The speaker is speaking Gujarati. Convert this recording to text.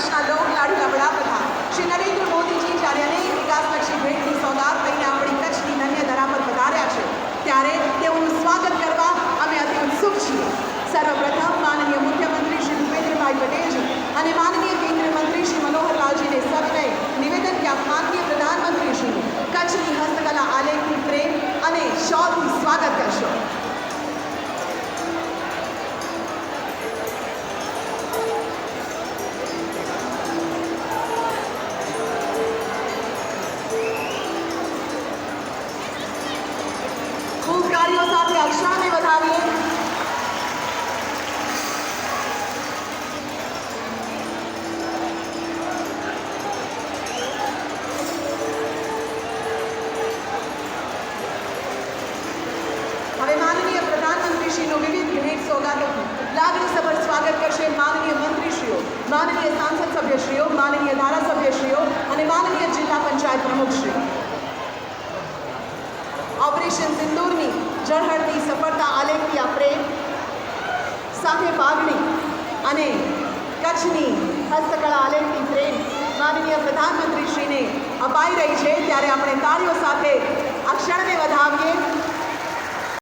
દેશના લોકલાડીલા વડાપ્રધાન શ્રી નરેન્દ્ર મોદીજી જ્યારે અનેક વિકાસલક્ષી ભેટની સોગાત લઈને આપણી કચ્છની ધન્ય ધરા પર પધાર્યા છે ત્યારે તેઓનું સ્વાગત કરવા અમે અતિ ઉત્સુક છીએ. સર્વપ્રથમ માનનીય મુખ્યમંત્રી શ્રી ભૂપેન્દ્રભાઈ પટેલજી અને માનનીય કેન્દ્રીય મંત્રી શ્રી મનોહરલાલજીને સવિનય નિવેદન કે આપ માનનીય પ્રધાનમંત્રી શ્રી કચ્છની હસ્તકલા આલેખની પ્રેમ અને શોલથી સ્વાગત કરશો. ખૂબ કાર્યો સાથે અક્ષરને વધાવીએ. હવે માનનીય પ્રધાનમંત્રીશ્રીનું વિવિધ ભેટ સોગાદોથી લાગણીસભર સ્વાગત કરશે માનનીય મંત્રીશ્રીઓ, માનનીય સાંસદ સભ્યશ્રીઓ, માનનીય ધારાસભ્યશ્રીઓ અને માનનીય જિલ્લા પંચાયત પ્રમુખશ્રીઓ. ઓપરેશન સિંદૂરની ઝળહળતી સફળતા આલેખથી આ પ્રેમ સાથે પાઘડી અને કચ્છની હસ્તકળા આલેખની પ્રેમ માનનીય પ્રધાનમંત્રીશ્રીને અપાઈ રહી છે ત્યારે આપણે તાળીઓ સાથે આ ક્ષણને વધાવીએ.